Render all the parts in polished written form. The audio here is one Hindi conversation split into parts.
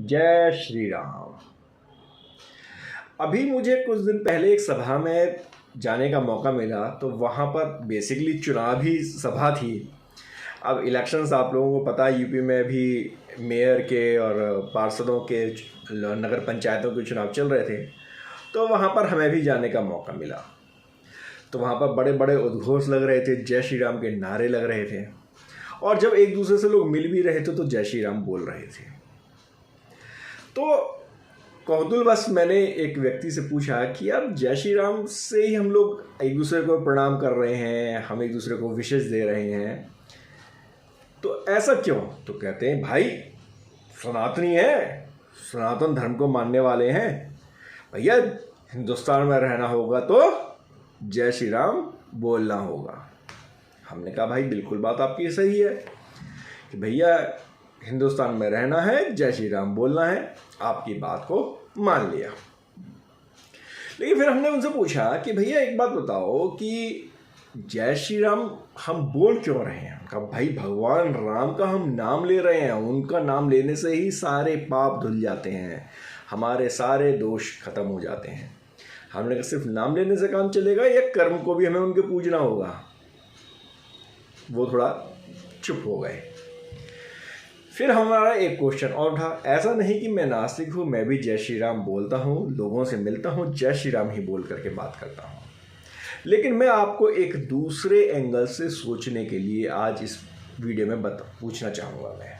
जय श्री राम। अभी मुझे कुछ दिन पहले एक सभा में जाने का मौका मिला, तो वहाँ पर बेसिकली चुनावी सभा थी। अब इलेक्शंस आप लोगों को पता है, यूपी में भी मेयर के और पार्षदों के, नगर पंचायतों के चुनाव चल रहे थे। तो वहाँ पर हमें भी जाने का मौका मिला। तो वहाँ पर बड़े बड़े उद्घोष लग रहे थे, जय श्री राम के नारे लग रहे थे, और जब एक दूसरे से लोग मिल भी रहे थे तो जय श्री राम बोल रहे थे। तो कौतूहलवश मैंने एक व्यक्ति से पूछा कि अब जय श्री राम से ही हम लोग एक दूसरे को प्रणाम कर रहे हैं, हम एक दूसरे को विशेष दे रहे हैं, तो ऐसा क्यों? तो कहते हैं भाई सनातनी है, सनातन धर्म को मानने वाले हैं, भैया हिंदुस्तान में रहना होगा तो जय श्री राम बोलना होगा। हमने कहा भाई बिल्कुल बात आपकी सही है कि भैया हिंदुस्तान में रहना है, जय श्री राम बोलना है, आपकी बात को मान लिया। लेकिन फिर हमने उनसे पूछा कि भैया एक बात बताओ कि जय श्री राम हम बोल क्यों रहे हैं? उनका भाई भगवान राम का हम नाम ले रहे हैं, उनका नाम लेने से ही सारे पाप धुल जाते हैं, हमारे सारे दोष खत्म हो जाते हैं। हमने कहा सिर्फ नाम लेने से काम चलेगा या कर्म को भी हमें उनके पूजना होगा? वो थोड़ा चुप हो गए। फिर हमारा एक क्वेश्चन और था, ऐसा नहीं कि मैं नास्तिक हूँ, मैं भी जय श्री राम बोलता हूँ, लोगों से मिलता हूँ, जय श्री राम ही बोल करके बात करता हूँ, लेकिन मैं आपको एक दूसरे एंगल से सोचने के लिए आज इस वीडियो में पूछना चाहूँगा। मैं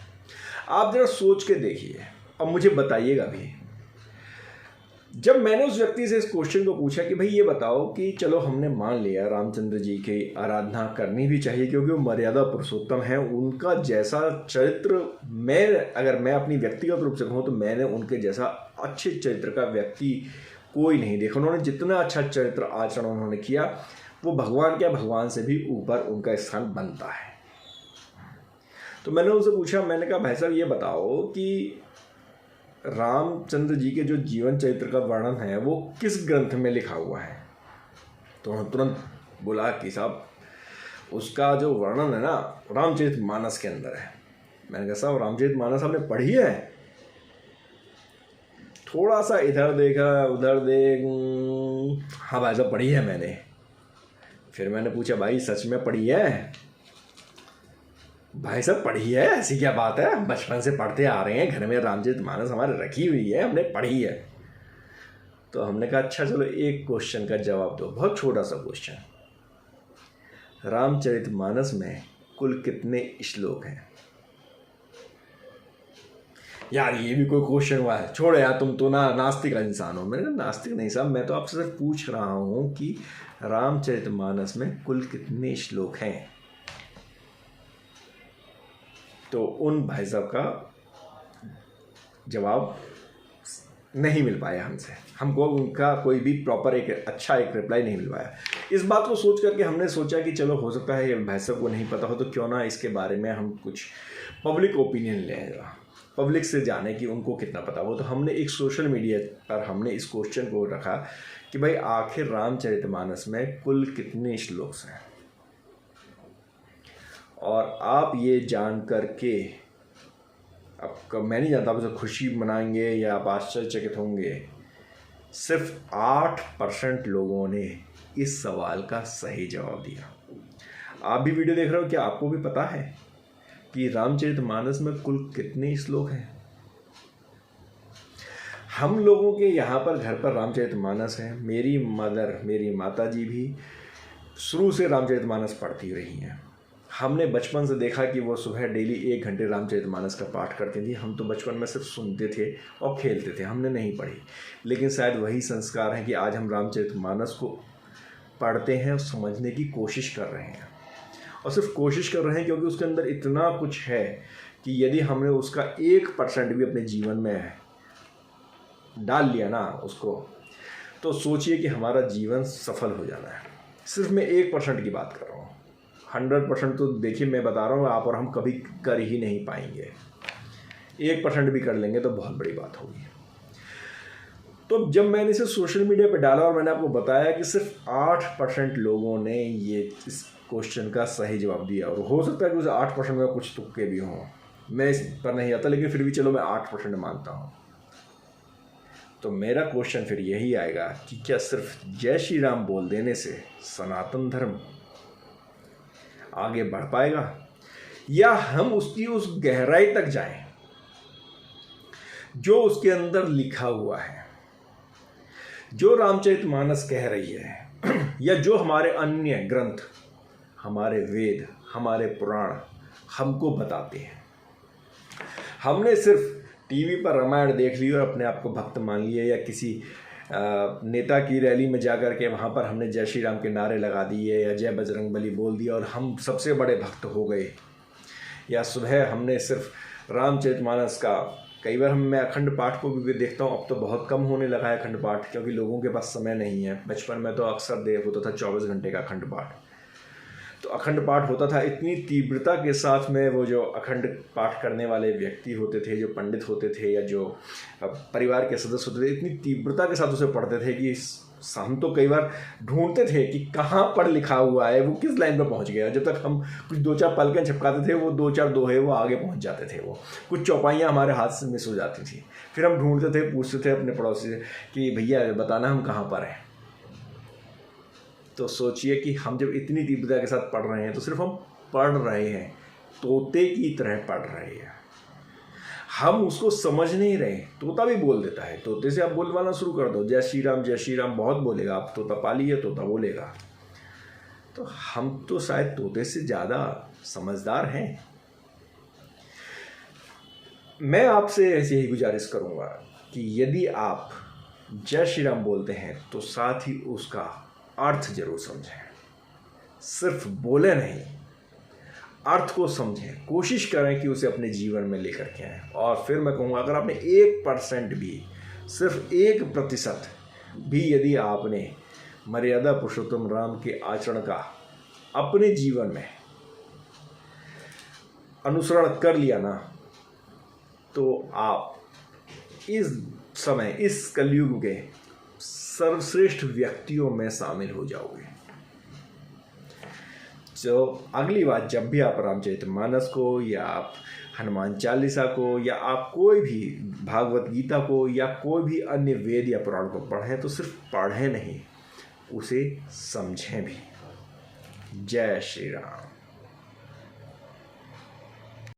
आप ज़रा सोच के देखिए और मुझे बताइएगा भी। जब मैंने उस व्यक्ति से इस क्वेश्चन को पूछा कि भाई ये बताओ कि चलो हमने मान लिया रामचंद्र जी की आराधना करनी भी चाहिए क्योंकि वो मर्यादा पुरुषोत्तम है, उनका जैसा चरित्र अगर मैं अपनी व्यक्तिगत रूप से कहूँ तो मैंने उनके जैसा अच्छे चरित्र का व्यक्ति कोई नहीं देखा। उन्होंने जितना अच्छा चरित्र आचरण उन्होंने किया वो भगवान से भी ऊपर उनका स्थान बनता है। तो मैंने उनसे पूछा, मैंने कहा भाई साहब ये बताओ कि रामचंद्र जी के जो जीवन चरित्र का वर्णन है वो किस ग्रंथ में लिखा हुआ है? तो तुरंत बोला कि साहब उसका जो वर्णन है ना रामचरितमानस के अंदर है। मैंने कहा साहब रामचरितमानस आपने पढ़ी है? थोड़ा सा इधर देखा उधर देख, हाँ भाई साहब पढ़ी है मैंने। फिर मैंने पूछा भाई सच में पढ़ी है? भाई साहब पढ़ी है, ऐसी क्या बात है, बचपन से पढ़ते आ रहे हैं, घर में रामचरितमानस हमारे रखी हुई है, हमने पढ़ी है। तो हमने कहा अच्छा चलो एक क्वेश्चन का जवाब दो, बहुत छोटा सा क्वेश्चन। रामचरितमानस में कुल कितने श्लोक हैं? यार ये भी कोई क्वेश्चन हुआ है? छोड़ो यार, तुम तो ना नास्तिक इंसान हो। मैंने कहा नास्तिक नहीं साहब, मैं तो आपसे सिर्फ पूछ रहा हूँ कि रामचरितमानस में कुल कितने श्लोक हैं। तो उन भाई साहब का जवाब नहीं मिल पाया हमसे, हमको उनका कोई भी प्रॉपर एक रिप्लाई नहीं मिल पाया। इस बात को सोच करके हमने सोचा कि चलो हो सकता है भाई साहब को नहीं पता हो, तो क्यों ना इसके बारे में हम कुछ पब्लिक ओपिनियन लें, पब्लिक से जाने कि उनको कितना पता हो। तो हमने एक सोशल मीडिया पर हमने इस क्वेश्चन को रखा कि भाई आखिर रामचरितमानस में कुल कितने श्लोक हैं? और आप ये जान करके, अब मैं नहीं जानता आप उसे खुशी मनाएंगे या आप आश्चर्यचकित होंगे, सिर्फ 8% लोगों ने इस सवाल का सही जवाब दिया। आप भी वीडियो देख रहे हो, क्या आपको भी पता है कि रामचरितमानस में कुल कितने श्लोक हैं? हम लोगों के यहाँ पर घर पर रामचरितमानस है। मेरी माता जी भी शुरू से रामचरितमानस पढ़ती रही हैं। हमने बचपन से देखा कि वो सुबह डेली 1 घंटे रामचरितमानस का पाठ करती थी। हम तो बचपन में सिर्फ सुनते थे और खेलते थे, हमने नहीं पढ़ी। लेकिन शायद वही संस्कार है कि आज हम रामचरितमानस को पढ़ते हैं और समझने की कोशिश कर रहे हैं। और सिर्फ कोशिश कर रहे हैं क्योंकि उसके अंदर इतना कुछ है कि यदि हमने उसका 1% भी अपने जीवन में डाल लिया ना उसको, तो सोचिए कि हमारा जीवन सफल हो जाना है। सिर्फ मैं 1% की बात कर रहा हूँ। 100% तो देखिए मैं बता रहा हूँ आप और हम कभी कर ही नहीं पाएंगे। 1% भी कर लेंगे तो बहुत बड़ी बात होगी। तो जब मैंने इसे सोशल मीडिया पे डाला और मैंने आपको बताया कि सिर्फ 8% लोगों ने ये इस क्वेश्चन का सही जवाब दिया, और हो सकता है कि उस 8% में कुछ तुक्के भी हों, मैं इस पर नहीं आता, लेकिन फिर भी चलो मैं 8% मानता हूँ। तो मेरा क्वेश्चन फिर यही आएगा कि क्या सिर्फ जय श्री राम बोल देने से सनातन धर्म आगे बढ़ पाएगा, या हम उसकी उस गहराई तक जाएं जो उसके अंदर लिखा हुआ है, जो रामचरितमानस कह रही है या जो हमारे अन्य ग्रंथ, हमारे वेद, हमारे पुराण हमको बताते हैं। हमने सिर्फ टीवी पर रामायण देख ली और अपने आप को भक्त मान लिया, या किसी नेता की रैली में जाकर के वहाँ पर हमने जय श्री राम के नारे लगा दिए या जय बजरंगबली बोल दिया और हम सबसे बड़े भक्त हो गए। या सुबह हमने सिर्फ रामचरितमानस का, कई बार मैं अखंड पाठ को भी देखता हूँ, अब तो बहुत कम होने लगा है अखंड पाठ, क्योंकि लोगों के पास समय नहीं है। बचपन में तो अक्सर देर होता था 24 घंटे का अखंड पाठ, तो अखंड पाठ होता था इतनी तीव्रता के साथ में। वो जो अखंड पाठ करने वाले व्यक्ति होते थे, जो पंडित होते थे या जो परिवार के सदस्य होते थे, इतनी तीव्रता के साथ उसे पढ़ते थे कि हम तो कई बार ढूंढते थे कि कहाँ पर लिखा हुआ है, वो किस लाइन पर पहुँच गया। जब तक हम कुछ 2-4 पलकें छिपकाते थे, वो 2-4 दोहे वो आगे पहुँच जाते थे, वो कुछ चौपाइयाँ हमारे हाथ से मिस हो जाती थी। फिर हम ढूंढते थे, पूछते थे अपने पड़ोसी से कि भैया बताना हम कहाँ पर हैं। तो सोचिए कि हम जब इतनी तीव्रता के साथ पढ़ रहे हैं तो सिर्फ हम पढ़ रहे हैं, तोते की तरह पढ़ रहे हैं, हम उसको समझ नहीं रहे। तोता भी बोल देता है, तोते से आप बोलवाना शुरू कर दो, जय श्री राम बहुत बोलेगा, आप तोता पालिए, तोता बोलेगा। तो हम तो शायद तोते से ज़्यादा समझदार हैं। मैं आपसे ऐसी ही गुजारिश करूँगा कि यदि आप जय श्री राम बोलते हैं तो साथ ही उसका अर्थ जरूर समझें, सिर्फ बोले नहीं, अर्थ को समझें, कोशिश करें कि उसे अपने जीवन में लेकर के आएं। और फिर मैं कहूँगा, अगर आपने 1% भी, सिर्फ 1% भी यदि आपने मर्यादा पुरुषोत्तम राम के आचरण का अपने जीवन में अनुसरण कर लिया ना, तो आप इस समय, इस कलयुग के सर्वश्रेष्ठ व्यक्तियों में शामिल हो जाओगे। तो अगली बार जब भी आप रामचरितमानस को या आप हनुमान चालीसा को या आप कोई भी भागवत गीता को या कोई भी अन्य वेद या पुराण को पढ़ें, तो सिर्फ पढ़ें नहीं, उसे समझें भी। जय श्री राम।